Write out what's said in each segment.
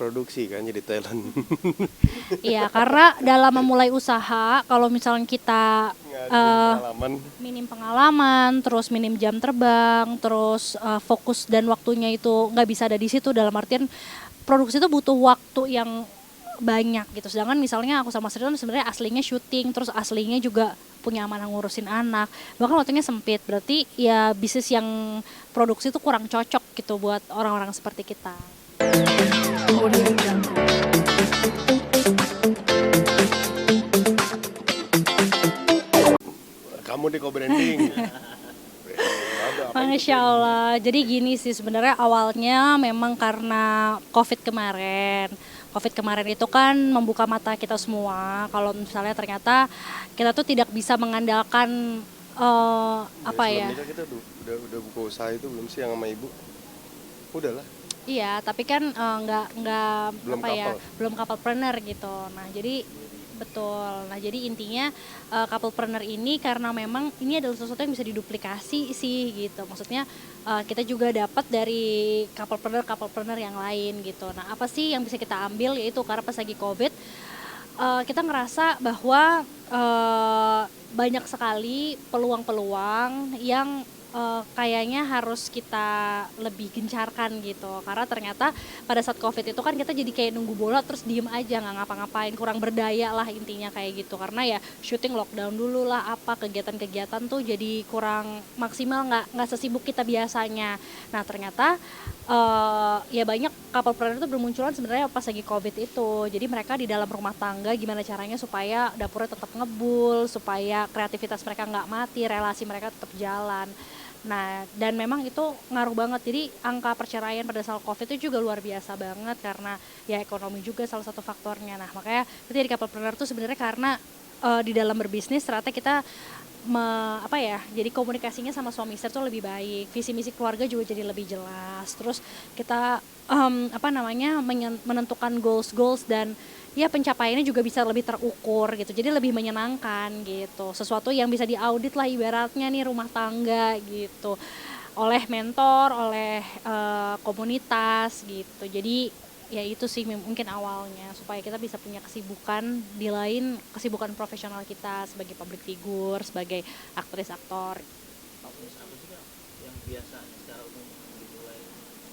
produksi kan jadi talent. Iya, karena dalam memulai usaha, kalau misalnya kita Nggak ada pengalaman. minim pengalaman, terus minim jam terbang, terus fokus dan waktunya itu nggak bisa ada di situ, dalam artian produksi itu butuh waktu yang banyak gitu. Sedangkan misalnya aku sama Sri kan sebenarnya aslinya syuting, terus aslinya juga punya amanah ngurusin anak, bahkan waktunya sempit. Berarti ya bisnis yang produksi itu kurang cocok gitu buat orang-orang seperti kita. Kamu di co-branding. Masya Allah. Jadi gini sih sebenarnya awalnya memang karena COVID kemarin. COVID kemarin itu kan membuka mata kita semua. Kalau misalnya ternyata kita tuh tidak bisa mengandalkan apa ya? Sebelum nikah kita udah buka usaha itu belum sih yang sama ibu? Udahlah, Iya, tapi kan nggak belum apa ya, kapal. belum couplepreneur gitu. Nah, jadi betul. Nah, jadi intinya couplepreneur ini karena memang ini adalah sesuatu yang bisa diduplikasi sih gitu. Maksudnya kita juga dapat dari couplepreneur yang lain gitu. Nah, apa sih yang bisa kita ambil yaitu karena pas lagi COVID kita ngerasa bahwa banyak sekali peluang-peluang yang kayaknya harus kita lebih gencarkan gitu, karena ternyata pada saat COVID itu kan kita jadi kayak nunggu bola terus diem aja nggak ngapa-ngapain, kurang berdaya lah intinya kayak gitu, karena ya syuting lockdown dulu lah, apa kegiatan-kegiatan tuh jadi kurang maksimal, nggak sesibuk kita biasanya. Nah ternyata ya banyak couplepreneur itu bermunculan sebenarnya pas lagi COVID itu. Jadi mereka di dalam rumah tangga gimana caranya supaya dapurnya tetap ngebul, supaya kreativitas mereka nggak mati, relasi mereka tetap jalan. Nah, dan memang itu ngaruh banget. Jadi angka perceraian pada saat COVID itu juga luar biasa banget karena ya ekonomi juga salah satu faktornya. Nah, makanya kita jadi couplepreneur tuh sebenarnya karena di dalam berbisnis ternyata kita apa ya, jadi komunikasinya sama suami istri tuh lebih baik, visi misi keluarga juga jadi lebih jelas, terus kita apa namanya menentukan goals dan ya pencapaiannya juga bisa lebih terukur gitu, jadi lebih menyenangkan gitu, sesuatu yang bisa diaudit lah ibaratnya nih rumah tangga gitu, oleh mentor, oleh komunitas gitu. Jadi ya itu sih mungkin awalnya supaya kita bisa punya kesibukan di lain kesibukan profesional kita sebagai public figure, sebagai aktris aktor. Bisnis apa sih Kak yang biasanya secara umum dimulai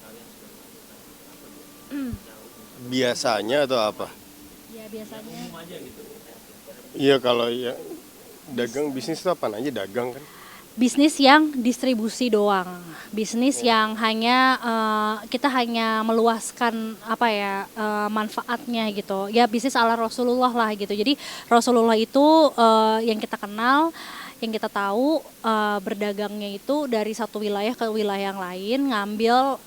kalian sudah melakukan apa gitu? Secara umum. biasanya atau apa? Ya biasanya Umum aja gitu. Iya kalau ya dagang bisnis itu apaan aja dagang kan? bisnis yang distribusi doang, bisnis yang hanya kita hanya meluaskan apa ya manfaatnya gitu. Ya bisnis ala Rasulullah lah gitu. Jadi Rasulullah itu yang kita kenal, yang kita tahu berdagangnya itu dari satu wilayah ke wilayah yang lain, ngambil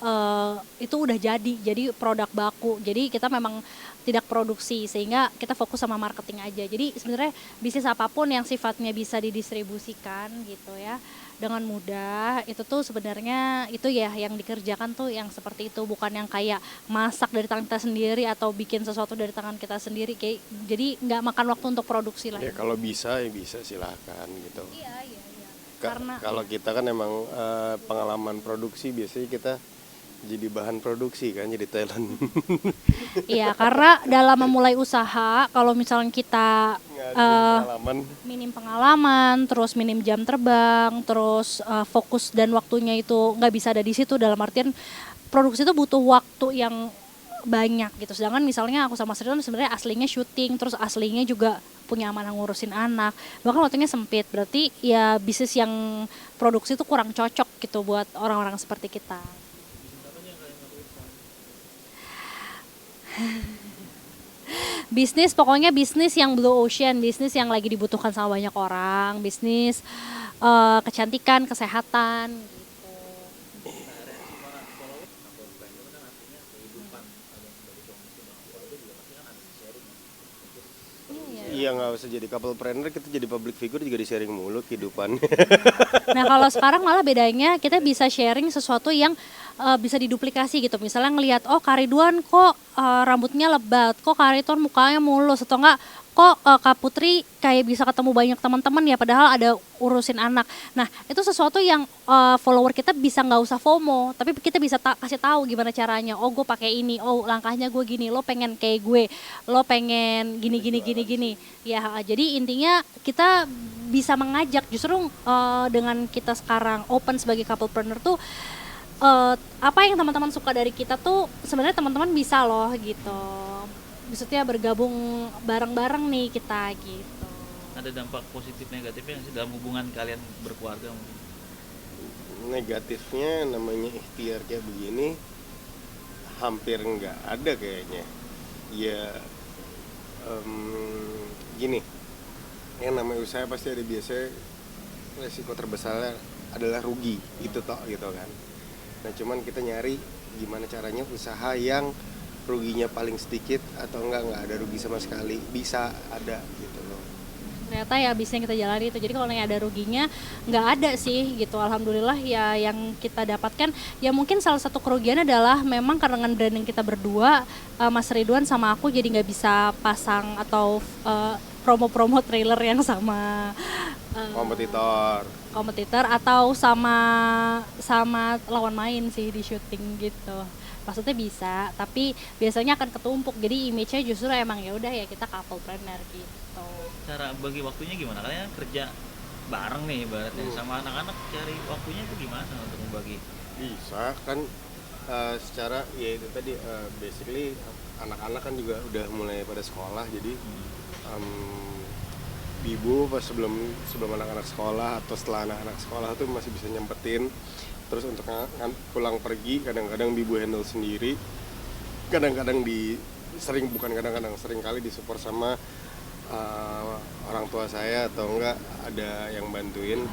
itu udah jadi produk baku. Jadi kita memang tidak produksi sehingga kita fokus sama marketing aja. Jadi sebenarnya bisnis apapun yang sifatnya bisa didistribusikan gitu ya dengan mudah, itu tuh sebenarnya itu ya yang dikerjakan tuh yang seperti itu, bukan yang kayak masak dari tangan kita sendiri atau bikin sesuatu dari tangan kita sendiri kayak, jadi nggak makan waktu untuk produksi lah. Ya kalau bisa ya bisa silahkan gitu. Iya. Karena Kalau kita kan emang pengalaman produksi biasanya kita jadi bahan produksi kan jadi talent. iya, karena dalam memulai usaha kalau misalnya kita Nggak ada pengalaman. minim pengalaman, terus minim jam terbang, terus fokus dan waktunya itu nggak bisa ada di situ, dalam artian produksi itu butuh waktu yang banyak gitu. Sedangkan misalnya aku sama Sri kan sebenarnya aslinya syuting, terus aslinya juga punya amanah ngurusin anak, bahkan waktunya sempit. Berarti ya bisnis yang produksi itu kurang cocok gitu buat orang-orang seperti kita. Bisnis apa yang kalian lakuin sekarang? Bisnis, pokoknya bisnis yang blue ocean, bisnis yang lagi dibutuhkan sama banyak orang, bisnis kecantikan, kesehatan gitu. Atau brand kan artinya kehidupan kalian sebagai suami istri dengan keluarga juga pasti kan ada sharing. Iya nggak usah jadi couplepreneur, kita jadi public figure juga di sharing mulu kehidupan. Nah kalau sekarang malah bedanya kita bisa sharing sesuatu yang bisa diduplikasi gitu. Misalnya ngelihat oh Kak Ridwan kok rambutnya lebat, kok Kak Ridwan mukanya mulus, atau enggak kok Kak Putri kayak bisa ketemu banyak teman-teman ya padahal ada urusin anak. Nah itu sesuatu yang follower kita bisa nggak usah FOMO, tapi kita bisa kasih tahu gimana caranya. Oh gue pakai ini, oh langkahnya gue gini, lo pengen kayak gue, lo pengen gini gini gini gini. Ya jadi intinya kita bisa mengajak justru dengan kita sekarang open sebagai couplepreneur tuh apa yang teman-teman suka dari kita tuh sebenarnya teman-teman bisa loh gitu. Maksudnya bergabung bareng-bareng nih kita gitu. Ada dampak positif negatifnya nggak sih dalam hubungan kalian berkeluarga mungkin? Negatifnya namanya ikhtiar kayak begini hampir nggak ada kayaknya. Ya gini, yang namanya usaha pasti ada biasanya resiko terbesarnya adalah rugi itu toh gitu kan. Nah cuman kita nyari gimana caranya usaha yang ruginya paling sedikit atau enggak ada rugi sama sekali, bisa ada gitu loh. Ternyata ya bisnis yang kita jalani itu, jadi kalau yang ada ruginya nggak ada sih gitu. Alhamdulillah ya yang kita dapatkan ya mungkin salah satu kerugian adalah memang karena dengan branding kita berdua, Mas Ridwan sama aku jadi nggak bisa pasang atau promo-promo trailer yang sama kompetitor atau sama lawan main sih di syuting gitu. Maksudnya bisa, tapi biasanya akan ketumpuk. Jadi image-nya justru emang ya udah ya kita couplepreneur gitu. Cara bagi waktunya gimana? Kalian kerja bareng nih ibaratnya sama anak-anak, cari waktunya itu gimana untuk membagi? Bisa kan secara ya itu tadi basically anak-anak kan juga udah mulai pada sekolah, jadi ibu pas sebelum anak-anak sekolah atau setelah anak-anak sekolah tuh masih bisa nyempetin. Terus untuk pulang pergi kadang-kadang ibu handle sendiri, kadang-kadang sering kali disupport sama orang tua saya atau enggak ada yang bantuin.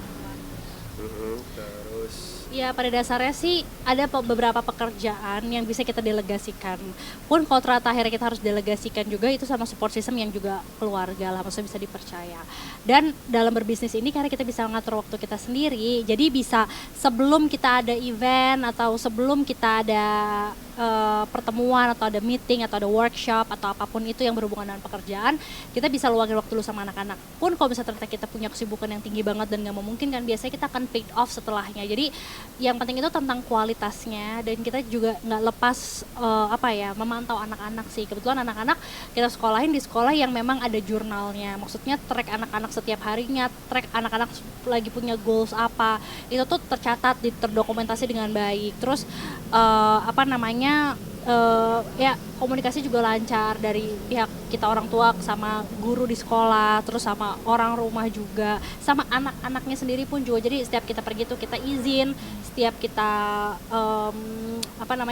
Terus Ya pada dasarnya sih ada beberapa pekerjaan yang bisa kita delegasikan. Pun kalau ternyata akhirnya kita harus delegasikan juga itu sama support system yang juga keluarga lah, maksudnya bisa dipercaya. Dan dalam berbisnis ini karena kita bisa ngatur waktu kita sendiri, jadi bisa sebelum kita ada event atau sebelum kita ada pertemuan atau ada meeting atau ada workshop atau apapun itu yang berhubungan dengan pekerjaan, kita bisa luangin waktu dulu sama anak-anak. Pun kalau misalnya ternyata kita punya kesibukan yang tinggi banget dan nggak memungkinkan, biasanya kita akan paid off setelahnya. Jadi yang penting itu tentang kualitasnya dan kita juga nggak lepas memantau anak-anak sih. Kebetulan anak-anak kita sekolahin di sekolah yang memang ada jurnalnya, maksudnya track anak-anak setiap harinya, track anak-anak lagi punya goals apa, itu tuh tercatat, terdokumentasi dengan baik. Terus ya komunikasi juga lancar dari pihak kita orang tua sama guru di sekolah, terus sama orang rumah juga, sama anak-anaknya sendiri pun juga. Jadi setiap kita pergi tuh kita izin, setiap kita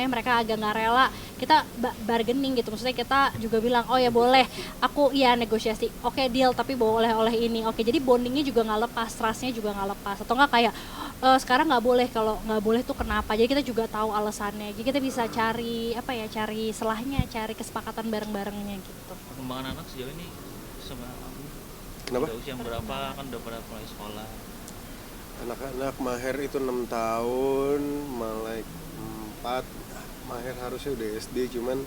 mereka agak nggak rela, kita bargaining gitu, maksudnya kita juga bilang oh ya boleh, aku ya negosiasi, oke deal, tapi boleh oleh ini, oke. Jadi bondingnya juga nggak lepas, trustnya juga nggak lepas, atau nggak kayak sekarang nggak boleh, kalau nggak boleh tuh kenapa, jadi kita juga tahu alasannya, jadi kita bisa cari selahnya, cari kesepakatan bareng-barengnya gitu. Perkembangan anak sejauh ini sama aku kenapa? udah usia berapa kan udah pada mulai sekolah? Anak-anak Maher itu 6 tahun, Malek 4, Maher harusnya udah SD, cuman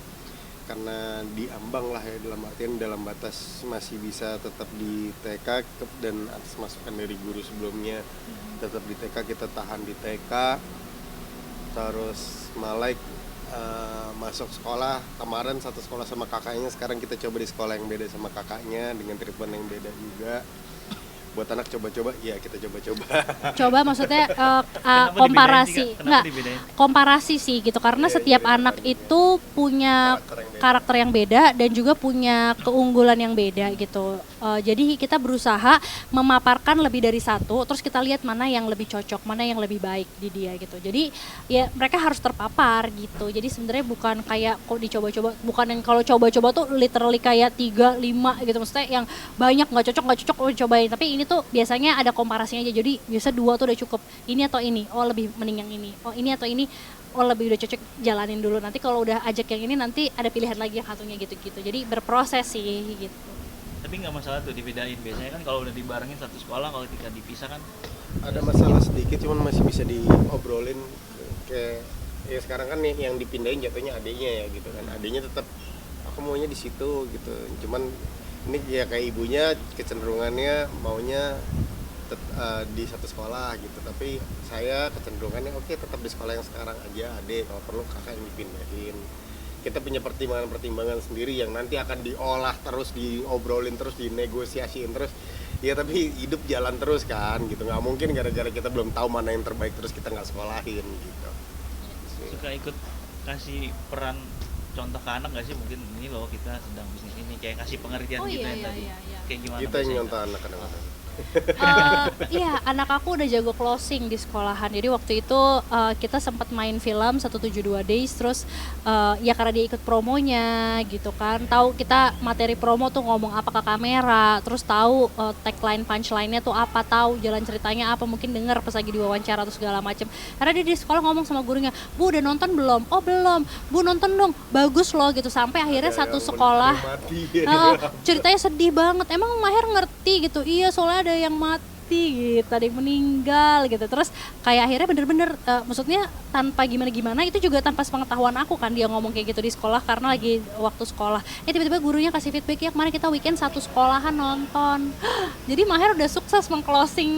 karena diambang lah ya, dalam artian dalam batas masih bisa tetap di TK dan atas masukan dari guru sebelumnya tetap di TK, kita tahan di TK. Terus Malek masuk sekolah kemarin, satu sekolah sama kakaknya, sekarang kita coba di sekolah yang beda sama kakaknya dengan treatment yang beda juga. Buat anak coba-coba, ya kita coba-coba. Coba maksudnya komparasi, komparasi sih gitu, karena setiap anak itu punya karakter yang beda dan juga punya keunggulan yang beda gitu. Jadi kita berusaha memaparkan lebih dari satu, terus kita lihat mana yang lebih cocok, mana yang lebih baik di dia gitu. Jadi ya mereka harus terpapar gitu. Jadi sebenarnya bukan kayak kok dicoba-coba, bukan yang kalau coba-coba tuh literally kayak 3, 5 gitu, maksudnya yang banyak nggak cocok cobain. Tapi ini tuh biasanya ada komparasinya aja, jadi biasa 2 tuh udah cukup, ini atau ini, oh lebih mending yang ini, oh ini atau ini, oh lebih udah cocok, jalanin dulu, nanti kalau udah ajak yang ini nanti ada pilihan lagi yang satunya gitu-gitu. Jadi berproses sih gitu. Tapi nggak masalah tuh dibedain, biasanya kan kalau udah dibarengin satu sekolah, kalau ketika dipisah kan ada masalah sedikit, cuman masih bisa diobrolin. Kayak ya sekarang kan yang dipindahin jatuhnya adiknya ya gitu kan, adiknya tetap aku maunya di situ gitu, cuman Ini ya kayak ibunya kecenderungannya maunya di satu sekolah gitu, tapi saya kecenderungannya oke tetap di sekolah yang sekarang aja, adek kalau perlu kakak yang dipindahin. Kita punya pertimbangan-pertimbangan sendiri yang nanti akan diolah terus, diobrolin terus, dinegosiasiin terus. Ya tapi hidup jalan terus kan gitu, nggak mungkin gara-gara kita belum tahu mana yang terbaik terus kita nggak sekolahin gitu. Suka ikut kasih peran contoh ke anak gak sih, mungkin ini loh kita sedang bisnis ini, kayak kasih pengertian Oh, gitu iya, yang iya, tadi. iya, iya. Kayak gimana Kita yang biasanya, nyontoh Kak? anak kadang-kadang. Iya, anak aku udah jago closing di sekolahan. Jadi waktu itu kita sempat main film 172 Days, terus ya karena dia ikut promonya gitu kan. Tahu kita materi promo tuh ngomong apa ke kamera, terus tahu tagline punchline-nya tuh apa, tahu jalan ceritanya apa, mungkin denger pas lagi diwawancara atau segala macem. Karena dia di sekolah ngomong sama gurunya, "Bu, udah nonton belum?" "Oh, belum." "Bu, nonton dong. Bagus loh." Gitu. Sampai akhirnya Ada satu yang sekolah mati. ceritanya sedih banget. Emang Maher ngerti gitu? Iya, soalnya ada yang mati gitu, ada yang meninggal gitu. Terus kayak akhirnya bener-bener maksudnya tanpa gimana-gimana, itu juga tanpa sepengetahuan aku kan dia ngomong kayak gitu di sekolah karena lagi waktu sekolah. Tiba-tiba gurunya kasih feedback, ya kemarin kita weekend satu sekolahan nonton. Jadi Maher udah sukses meng-closing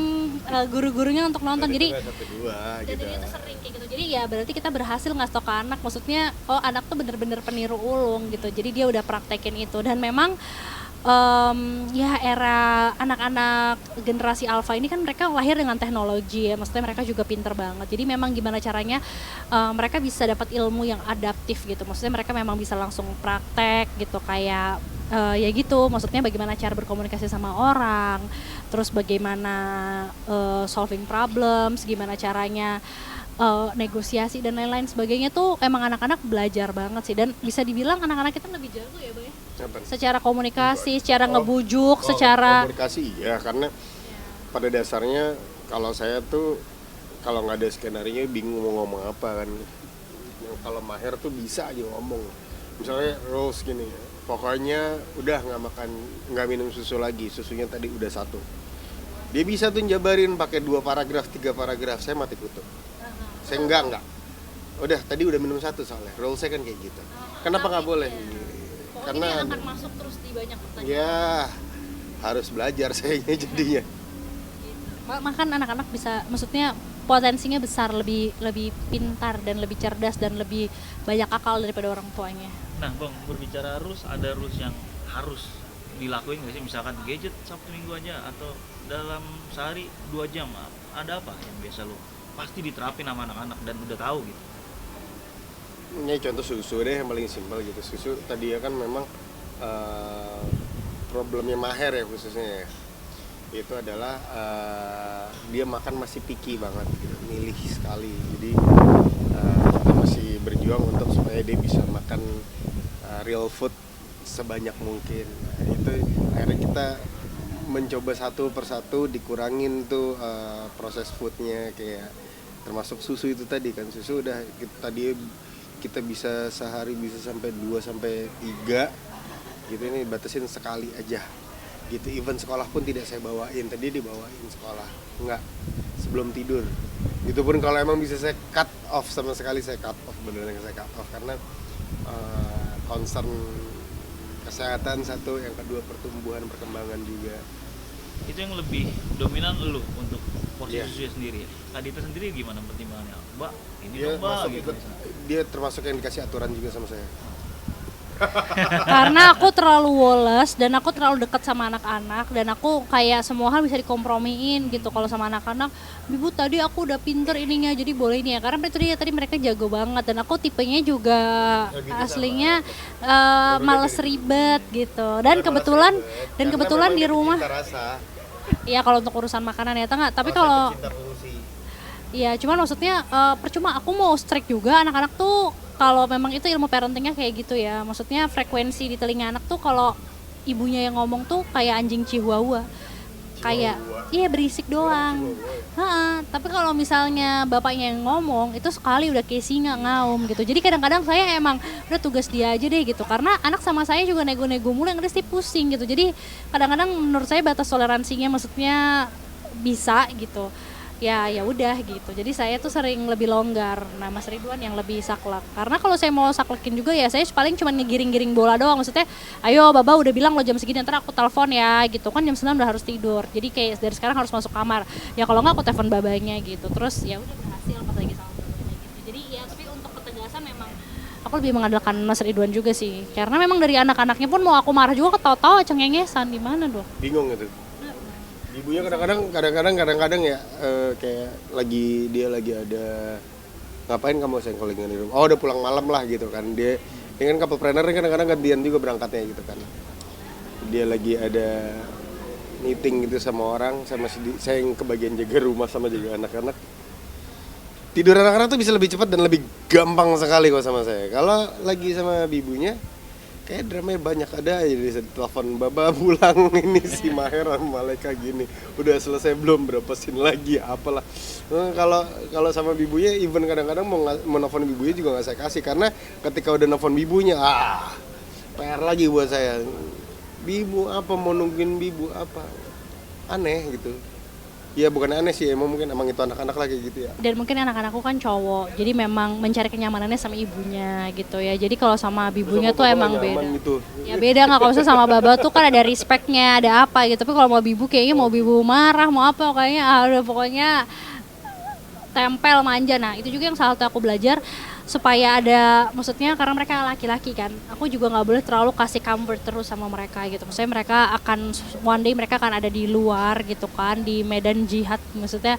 guru-gurunya untuk nonton. Jadi satu dua dan gitu. dia tuh sering kayak gitu. Jadi ya berarti kita berhasil ngasih tau ke anak, maksudnya oh anak tuh bener-bener peniru ulung gitu. Jadi dia udah praktekin itu, dan memang ya era anak-anak generasi alpha ini kan mereka lahir dengan teknologi ya, maksudnya mereka juga pinter banget. Jadi memang gimana caranya mereka bisa dapat ilmu yang adaptif gitu, maksudnya mereka memang bisa langsung praktek gitu, kayak ya gitu, maksudnya bagaimana cara berkomunikasi sama orang, terus bagaimana solving problems, gimana caranya negosiasi dan lain-lain sebagainya. Tuh emang anak-anak belajar banget sih, dan bisa dibilang anak-anak kita lebih jago ya, Bay? Secara komunikasi, secara ngebujuk, secara komunikasi ya, karena pada dasarnya kalau saya tuh kalau nggak ada skenario bingung mau ngomong apa kan. Kalau Maher tuh bisa aja ngomong, misalnya rules gini, pokoknya udah nggak minum susu lagi, susunya tadi udah satu. Dia bisa tuh jabarin pakai 2 paragraf 3 paragraf, saya mati kutu. Saya enggak. Udah tadi udah minum satu soalnya. Rule saya kan kayak gitu. Kenapa nggak boleh? karena Karena akan masuk terus di banyak pertanyaan. ya harus belajar sayanya jadinya. Makan anak-anak bisa, maksudnya potensinya besar, lebih pintar dan lebih cerdas dan lebih banyak akal daripada orang tuanya. Nah Bang, berbicara rules, ada rules yang harus dilakuin nggak sih? Misalkan gadget Sabtu Minggu aja, atau dalam sehari 2 jam, ada apa yang biasa lo pasti diterapin sama anak-anak dan udah tahu gitu? Ini contoh susu deh yang paling simpel gitu. Susu tadi ya kan memang problemnya Maher ya khususnya ya. Itu adalah dia makan masih picky banget gitu, milih sekali. Jadi kita masih berjuang untuk supaya dia bisa makan real food sebanyak mungkin. Nah, itu akhirnya kita mencoba satu persatu dikurangin tuh proses foodnya, kayak termasuk susu itu tadi kan. Susu udah kita bisa sehari bisa sampai 2 sampai 3 gitu, ini batasin sekali aja gitu. Even sekolah pun tidak saya bawain, tadi dibawain sekolah enggak, sebelum tidur. Itu pun kalau emang bisa saya cut off sama sekali, saya cut off, beneran saya cut off, karena concern kesehatan satu, yang kedua pertumbuhan perkembangan juga. Itu yang lebih dominan lu untuk porsi Iya. susunya sendiri ya? Kadita sendiri gimana pertimbangannya? Mbak, ini Dia dong Mbak masuk gitu ikut, misalnya. dia termasuk yang dikasih aturan juga sama saya. Karena aku terlalu woles dan aku terlalu dekat sama anak-anak, dan aku kayak semua hal bisa dikompromiin gitu. Kalau sama anak-anak, "Ibu tadi aku udah pinter ininya, jadi boleh ini ya." Karena itu dia, tadi mereka jago banget, dan aku tipenya juga Ya, gitu aslinya Berbeda males dari- ribet gitu. Dan kebetulan di rumah ya kalau untuk urusan makanan ya tengah, tapi kalau iya, cuman maksudnya percuma aku mau strict juga anak-anak tuh, kalau memang itu ilmu parentingnya kayak gitu ya. Maksudnya frekuensi di telinga anak tuh kalau ibunya yang ngomong tuh kayak anjing chihuahua. Kayak iya berisik doang. Tapi kalau misalnya bapaknya yang ngomong itu sekali udah kayak singa ngaum gitu. Jadi kadang-kadang saya emang udah tugas dia aja deh gitu. Karena anak sama saya juga nego-nego mulu, yang ada sih pusing gitu. Jadi kadang-kadang menurut saya batas toleransinya maksudnya bisa gitu. ya udah gitu. Jadi saya tuh sering lebih longgar. Nah Mas Ridwan yang lebih saklek. Karena kalau saya mau saklekin juga ya saya paling cuma ngegiring-giring bola doang. Maksudnya ayo Baba udah bilang lo jam segini ntar aku telepon ya gitu kan, jam 9 udah harus tidur. Jadi kayak dari sekarang harus masuk kamar. Ya kalau nggak aku telepon babanya gitu. Terus ya udah berhasil pas lagi sama babanya gitu. Jadi ya tapi untuk ketegasan memang aku lebih mengandalkan Mas Ridwan juga sih. Karena memang dari anak-anaknya pun mau aku marah juga ketawa-tawa cengengesan gimana dong. Bingung gitu. Ibunya kadang-kadang ya kayak dia lagi ada ngapain kamu sengkolingan di rumah. Oh udah pulang malam lah gitu kan. Dia kan couple planner kadang-kadang gantian juga berangkatnya gitu kan. Dia lagi ada meeting gitu sama orang, saya yang kebagian jaga rumah sama jaga anak-anak. Tidur anak-anak tuh bisa lebih cepat dan lebih gampang sekali kok sama saya. Kalau lagi sama ibunya kayak dramanya banyak, ada aja di telepon Baba pulang ini si Maher sama Maleka gini udah selesai belum, berapa scene lagi apalah. Kalau sama bibunya even kadang-kadang mau nelfon bibunya juga nggak saya kasih karena ketika udah nelfon bibunya PR lagi buat saya. Bibu apa, mau nungguin bibu apa, aneh gitu. Ya bukan aneh sih, emang itu anak-anak lagi gitu ya. Dan mungkin anak-anakku kan cowok, jadi memang mencari kenyamanannya sama ibunya gitu ya. Jadi kalau sama bibunya tuh emang beda. Gitu. Ya beda nggak, kalau sama Baba tuh kan ada respectnya, ada apa gitu. Tapi kalau mau bibu kayaknya mau bibu marah, mau apa kayaknya udah pokoknya tempel manja. Nah itu juga yang salah satu aku belajar supaya ada, maksudnya karena mereka laki-laki kan, aku juga nggak boleh terlalu kasih comfort terus sama mereka gitu. Maksudnya mereka akan one day mereka akan ada di luar gitu kan, di medan jihad, maksudnya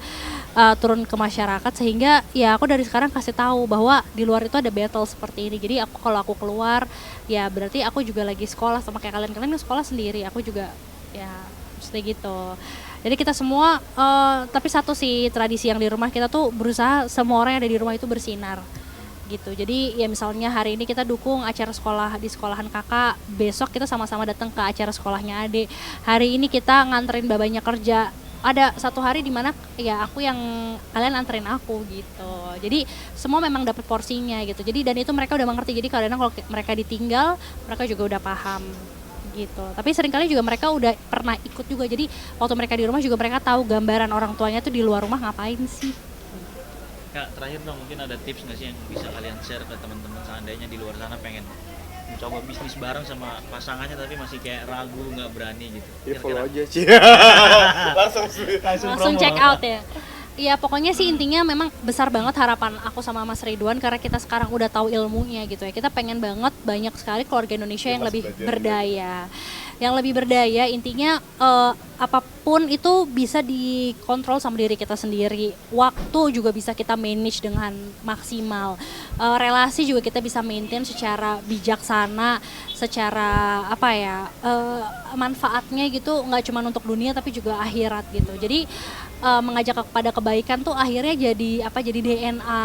turun ke masyarakat, sehingga ya aku dari sekarang kasih tahu bahwa di luar itu ada battle seperti ini. Jadi kalau aku keluar ya berarti aku juga lagi sekolah sama kayak kalian sekolah sendiri, aku juga ya mesti gitu. Jadi kita semua tapi satu sih tradisi yang di rumah kita tuh berusaha semua orang yang ada di rumah itu bersinar gitu. Jadi ya misalnya hari ini kita dukung acara sekolah di sekolahan kakak, besok kita sama-sama datang ke acara sekolahnya adik. Hari ini kita nganterin babanya kerja. Ada satu hari di mana ya aku yang kalian anterin aku gitu. Jadi semua memang dapat porsinya gitu. Jadi dan itu mereka udah mengerti. Jadi kadang kalau mereka ditinggal, mereka juga udah paham gitu. Tapi seringkali juga mereka udah pernah ikut juga. Jadi waktu mereka di rumah juga mereka tahu gambaran orang tuanya tuh di luar rumah ngapain sih. Kak, terakhir dong, mungkin ada tips nggak sih yang bisa kalian share ke teman-teman seandainya di luar sana pengen mencoba bisnis bareng sama pasangannya tapi masih kayak ragu, nggak berani gitu. Ya follow aja sih. Langsung check out ya. Ya pokoknya sih intinya memang besar banget harapan aku sama Mas Ridwan karena kita sekarang udah tahu ilmunya gitu ya. Kita pengen banget banyak sekali keluarga Indonesia yang lebih berdaya. Yang lebih berdaya intinya apapun itu bisa dikontrol sama diri kita sendiri. Waktu juga bisa kita manage dengan maksimal. Relasi juga kita bisa maintain secara bijaksana, secara manfaatnya gitu nggak cuma untuk dunia tapi juga akhirat gitu. Jadi mengajak kepada kebaikan tuh akhirnya jadi DNA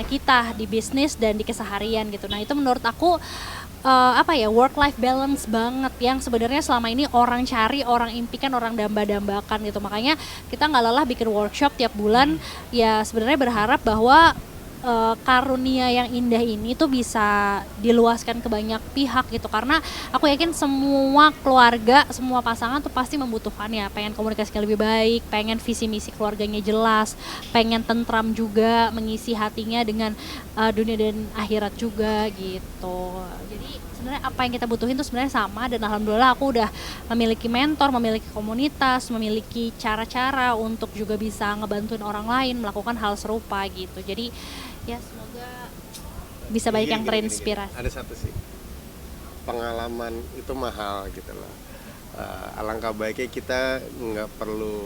kita di bisnis dan di keseharian gitu. Nah itu menurut aku work life balance banget yang sebenarnya selama ini orang cari, orang impikan, orang damba-dambakan gitu. Makanya kita nggak lelah bikin workshop tiap bulan. Ya sebenarnya berharap bahwa karunia yang indah ini tuh bisa diluaskan ke banyak pihak gitu, karena aku yakin semua keluarga, semua pasangan tuh pasti membutuhkannya, pengen komunikasinya lebih baik, pengen visi misi keluarganya jelas, pengen tentram juga, mengisi hatinya dengan dunia dan akhirat juga gitu. Jadi sebenarnya apa yang kita butuhin tuh sebenarnya sama, dan alhamdulillah aku udah memiliki mentor, memiliki komunitas, memiliki cara-cara untuk juga bisa ngebantuin orang lain melakukan hal serupa gitu. Jadi ya semoga bisa banyak yang terinspirasi. Ada satu sih, pengalaman itu mahal gitu loh. Alangkah baiknya kita nggak perlu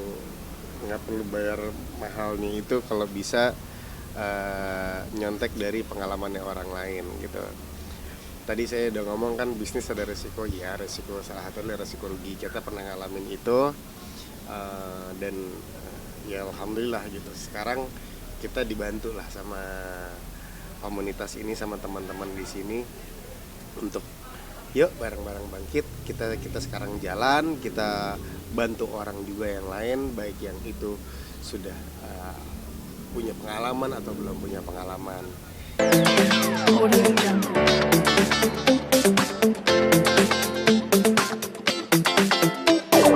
bayar mahalnya itu kalau bisa nyontek dari pengalamannya orang lain gitu. Tadi saya udah ngomong kan bisnis ada resiko, ya resiko salah satunya resiko rugi. Kita pernah ngalamin itu dan ya alhamdulillah gitu. Sekarang kita dibantu lah sama komunitas ini, sama teman-teman di sini untuk yuk bareng-bareng bangkit. Kita sekarang jalan, kita bantu orang juga yang lain, baik yang itu sudah punya pengalaman atau belum punya pengalaman.